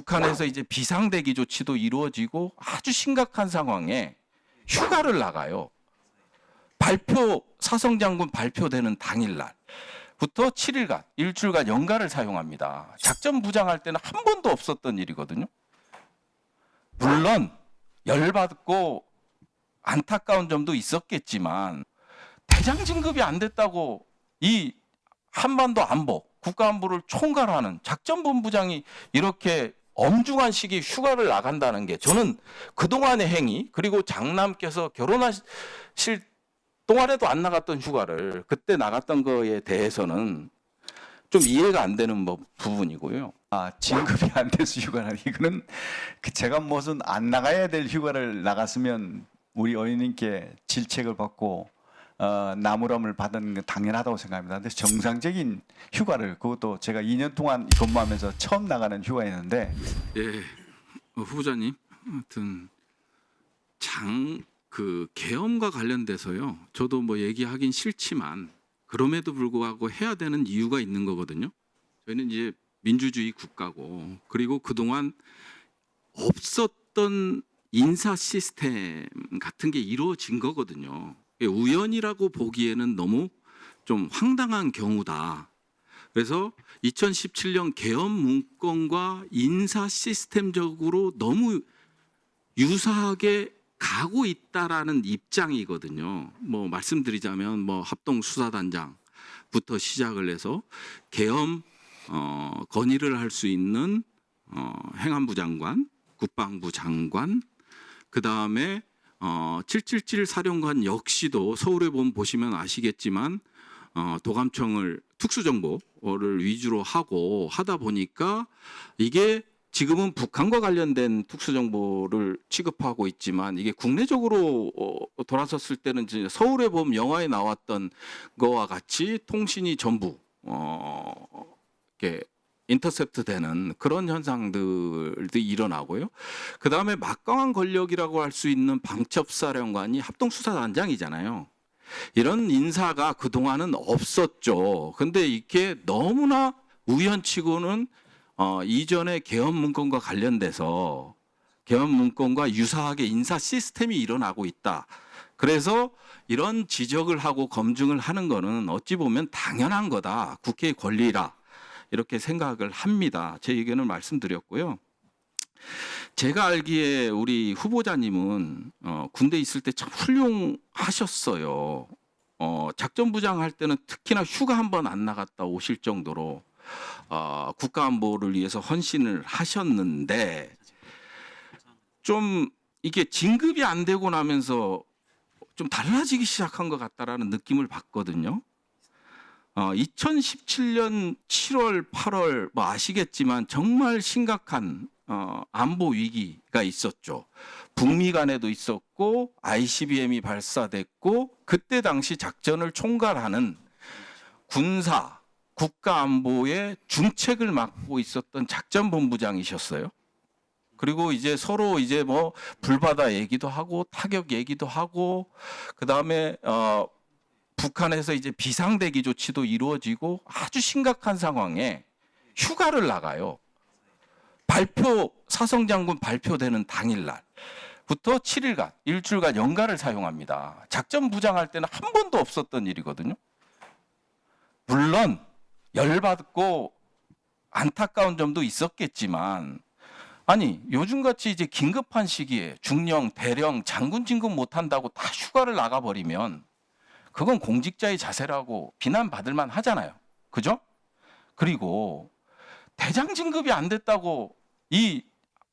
북한에서 이제 비상대기 조치도 이루어지고 아주 심각한 상황에 휴가를 나가요. 사성장군 발표되는 당일날부터 7일간, 일주일간 연가를 사용합니다. 작전 부장할 때는 한 번도 없었던 일이거든요. 물론 열받고 안타까운 점도 있었겠지만 대장 진급이 안 됐다고 이 한반도 안보, 국가안보를 총괄하는 작전본부장이 이렇게 엄중한 시기에 휴가를 나간다는 게 저는 그동안의 행위, 그리고 장남께서 결혼하실 동안에도 안 나갔던 휴가를 그때 나갔던 거에 대해서는 좀 이해가 안 되는 부분이고요. 진급이 안 돼서 휴가는 이거는 제가 무슨 안 나가야 될 휴가를 나갔으면 우리 어머님께 질책을 받고 나무람을 받은 게 당연하다고 생각합니다. 근데 정상적인 휴가를, 그것도 제가 2년 동안 근무하면서 처음 나가는 휴가였는데. 예, 후보자님, 아무튼 계엄과 관련돼서요. 저도 얘기하긴 싫지만 그럼에도 불구하고 해야 되는 이유가 있는 거거든요. 저희는 이제 민주주의 국가고, 그리고 그동안 없었던 인사 시스템 같은 게 이루어진 거거든요. 우연이라고 보기에는 너무 좀 황당한 경우다. 그래서 2017년 계엄 문건과 인사 시스템적으로 너무 유사하게 가고 있다라는 입장이거든요. 말씀드리자면 합동수사단장부터 시작을 해서 계엄 건의를 할 수 있는 행안부 장관, 국방부 장관, 그 다음에 777 사령관 역시도 서울에 보시면 아시겠지만 도감청을 특수정보를 위주로 하다 보니까 이게 지금은 북한과 관련된 특수정보를 취급하고 있지만 이게 국내적으로 돌아섰을 때는 이제 서울에 보면 영화에 나왔던 거와 같이 통신이 전부 이렇게 인터셉트 되는 그런 현상들도 일어나고요. 그 다음에 막강한 권력이라고 할 수 있는 방첩사령관이 합동수사단장이잖아요. 이런 인사가 그동안은 없었죠. 근데 이게 너무나 우연치고는 이전에 계엄 문건과 관련돼서 계엄 문건과 유사하게 인사 시스템이 일어나고 있다. 그래서 이런 지적을 하고 검증을 하는 거는 어찌 보면 당연한 거다. 국회의 권리라. 이렇게 생각을 합니다. 제 의견을 말씀드렸고요. 제가 알기에 우리 후보자님은 군대 있을 때 참 훌륭하셨어요. 작전부장 할 때는 특히나 휴가 한 번 안 나갔다 오실 정도로 국가안보를 위해서 헌신을 하셨는데 좀 이게 진급이 안 되고 나면서 좀 달라지기 시작한 것 같다라는 느낌을 받거든요. 2017년 7월, 8월 아시겠지만 정말 심각한 안보 위기가 있었죠. 북미 간에도 있었고 ICBM이 발사됐고 그때 당시 작전을 총괄하는 군사 국가안보의 중책을 맡고 있었던 작전본부장이셨어요. 그리고 이제 서로 이제 불바다 얘기도 하고 타격 얘기도 하고 그 다음에 북한에서 이제 비상대기 조치도 이루어지고 아주 심각한 상황에 휴가를 나가요. 사성장군 발표되는 당일날부터 7일간, 일주일간 연가를 사용합니다. 작전 부장할 때는 한 번도 없었던 일이거든요. 물론 열받고 안타까운 점도 있었겠지만 요즘같이 이제 긴급한 시기에 중령, 대령, 장군 진급 못한다고 다 휴가를 나가버리면 그건 공직자의 자세라고 비난받을 만 하잖아요. 그죠? 그리고 대장 진급이 안 됐다고 이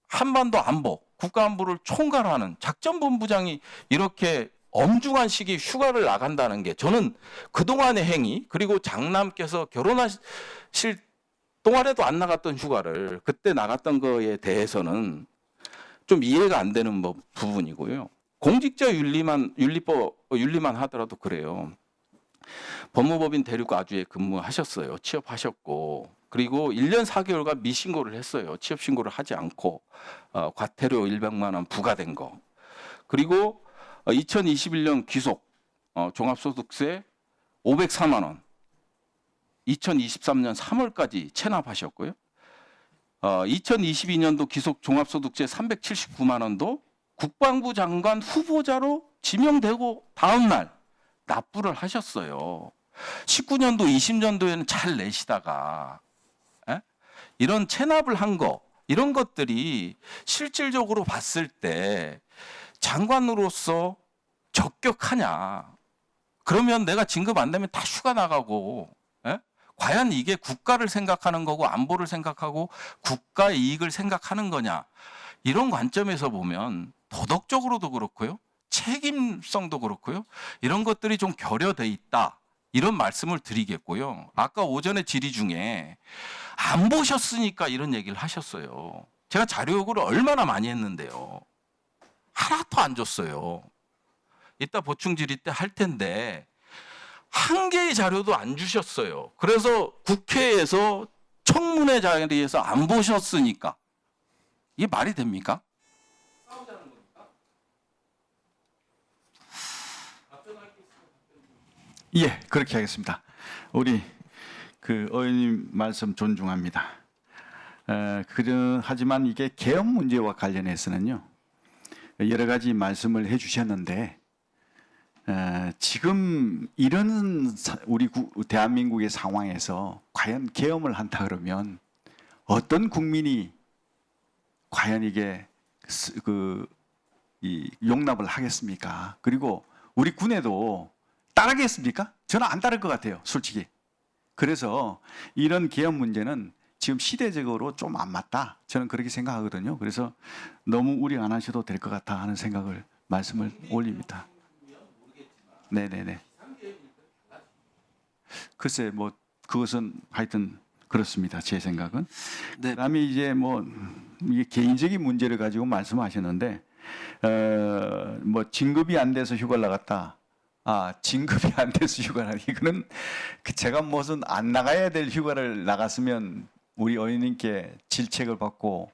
한반도 안보, 국가안보를 총괄하는 작전본부장이 이렇게 엄중한 시기에 휴가를 나간다는 게 저는 그동안의 행위, 그리고 장남께서 결혼하실 동안에도 안 나갔던 휴가를 그때 나갔던 거에 대해서는 좀 이해가 안 되는 부분이고요. 공직자 윤리만 하더라도 그래요. 법무법인 대륙아주에 근무하셨어요. 취업하셨고 그리고 1년 4개월간 미신고를 했어요. 취업 신고를 하지 않고 과태료 100만 원 부과된 거. 그리고 2021년 귀속 종합소득세 504만 원. 2023년 3월까지 체납하셨고요. 2022년도 기속 종합소득세 379만 원도 국방부 장관 후보자로 지명되고 다음 날 납부를 하셨어요. 19년도, 20년도에는 잘 내시다가 이런 체납을 한 거, 이런 것들이 실질적으로 봤을 때 장관으로서 적격하냐? 그러면 내가 진급 안 되면 다 휴가 나가고, 과연 이게 국가를 생각하는 거고 안보를 생각하고 국가 이익을 생각하는 거냐? 이런 관점에서 보면 도덕적으로도 그렇고요, 책임성도 그렇고요, 이런 것들이 좀 결여돼 있다. 이런 말씀을 드리겠고요. 아까 오전에 질의 중에 안 보셨으니까 이런 얘기를 하셨어요. 제가 자료 요구를 얼마나 많이 했는데요. 하나도 안 줬어요. 이따 보충 질의 때 할 텐데 한 개의 자료도 안 주셨어요. 그래서 국회에서 청문회 자리에서 안 보셨으니까 이게 말이 됩니까? 예, 그렇게 하겠습니다. 우리 그 의원님 말씀 존중합니다. 하지만 이게 계엄 문제와 관련해서는요, 여러 가지 말씀을 해주셨는데, 지금 이런 우리 대한민국의 상황에서 과연 계엄을 한다 그러면 어떤 국민이 과연 이게 용납을 하겠습니까? 그리고 우리 군에도 따르겠습니까? 저는 안 따를 것 같아요, 솔직히. 그래서 이런 계엄 문제는 지금 시대적으로 좀 안 맞다, 저는 그렇게 생각하거든요. 그래서 너무 우려 안 하셔도 될 것 같다 하는 생각을 말씀을 올립니다. 네네네. 글쎄, 뭐 그것은 하여튼 그렇습니다, 제 생각은. 네. 그다음에 이제 뭐 이게 개인적인 문제를 가지고 말씀하셨는데, 뭐 진급이 안 돼서 휴가를 나갔다. 진급이 안 돼서 휴가를, 이거는 제가 무슨 안 나가야 될 휴가를 나갔으면 우리 의원님께 질책을 받고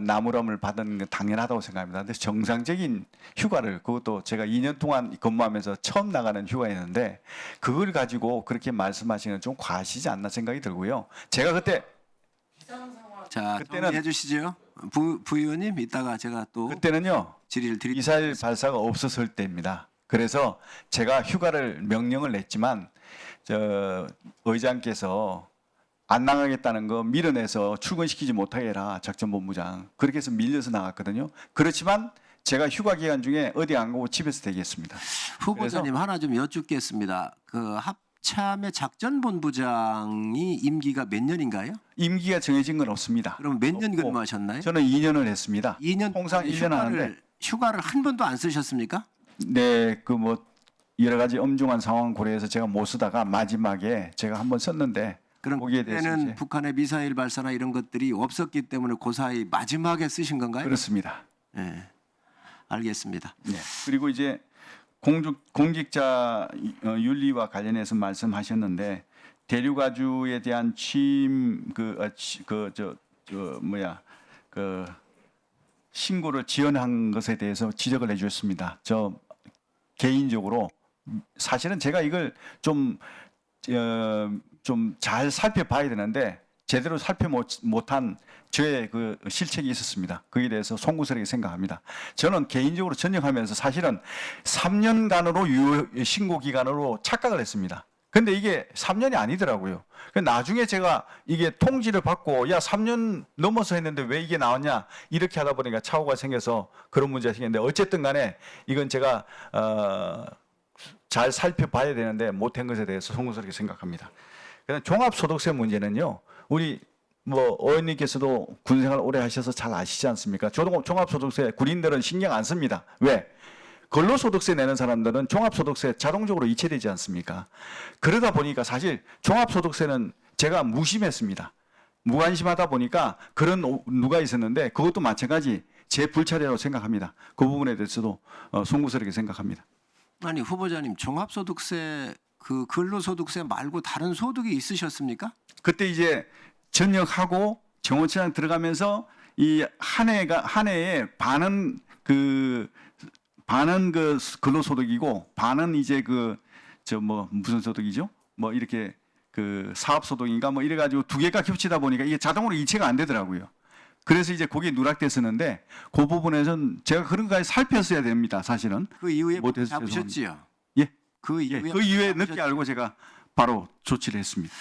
나무람을 받은 게 당연하다고 생각합니다. 근데 정상적인 휴가를, 그것도 제가 2년 동안 근무하면서 처음 나가는 휴가였는데 그걸 가지고 그렇게 말씀하시는 건 좀 과하시지 않나 생각이 들고요. 제가 그때 자, 그때는- 정리해 주시죠. 부의원님, 이따가 제가 또 그때는요, 질의를 드리겠습니다. 미사일 발사가 없었을 때입니다. 그래서 제가 휴가를 명령을 냈지만 의장께서 안 나가겠다는 거 밀어내서 출근시키지 못하게 해라, 작전본부장. 그렇게 해서 밀려서 나갔거든요. 그렇지만 제가 휴가 기간 중에 어디 안 가고 집에서 대기했습니다. 후보자님, 하나 좀 여쭙겠습니다. 그 합참의 작전본부장이 임기가 몇 년인가요? 임기가 정해진 건 없습니다. 그럼 몇 년 없고, 근무하셨나요? 저는 2년을 했습니다. 2년 통상 1년 하는데. 휴가를 한 번도 안 쓰셨습니까? 네, 그 뭐 여러 가지 엄중한 상황 고려해서 제가 못 쓰다가 마지막에 제가 한번 썼는데, 그럼 거기에 대해서 그때는 이제 북한의 미사일 발사나 이런 것들이 없었기 때문에 그 사이 마지막에 쓰신 건가요? 그렇습니다. 네, 알겠습니다. 네. 그리고 이제 공직자 윤리와 관련해서 말씀하셨는데, 대륙아주에 대한 취임 신고를 지연한 것에 대해서 지적을 해주셨습니다. 저 개인적으로 사실은 제가 이걸 좀 잘 살펴봐야 되는데 제대로 못한 저의 그 실책이 있었습니다. 거기에 대해서 송구스럽게 생각합니다. 저는 개인적으로 전역하면서 사실은 3년간으로 신고 기간으로 착각을 했습니다. 근데 이게 3년이 아니더라고요. 나중에 제가 이게 통지를 받고 3년 넘어서 했는데 왜 이게 나왔냐, 이렇게 하다 보니까 착오가 생겨서 그런 문제가 생겼는데, 어쨌든 간에 이건 제가 잘 살펴봐야 되는데 못한 것에 대해서 송구스럽게 생각합니다. 그다음 종합소득세 문제는요, 우리 뭐 의원님께서도 군생활 오래 하셔서 잘 아시지 않습니까? 종합소득세 군인들은 신경 안 씁니다. 왜? 근로소득세 내는 사람들은 종합소득세 자동적으로 이체되지 않습니까? 그러다 보니까 사실 종합소득세는 제가 무심했습니다. 무관심하다 보니까 그런 누가 있었는데, 그것도 마찬가지 제 불찰이라고 생각합니다. 그 부분에 대해서도 송구스럽게 생각합니다. 아니, 후보자님, 종합소득세 그 근로소득세 말고 다른 소득이 있으셨습니까? 그때 이제 전역하고 정원청장 들어가면서 이 한 해에 반은 근로소득이고 반은 이제 무슨 소득이죠? 뭐 이렇게 그 사업소득인가 뭐 이래가지고 두 개가 겹치다 보니까 이게 자동으로 이체가 안 되더라고요. 그래서 이제 거기에 누락됐었는데 그 부분에서는 제가 그런 거까지 살폈어야 됩니다. 사실은. 그 이후에 못해서 잡으셨지요? 예. 그 예. 이후에 그 이후에 잡으셨- 늦게 알고 제가 바로 조치를 했습니다.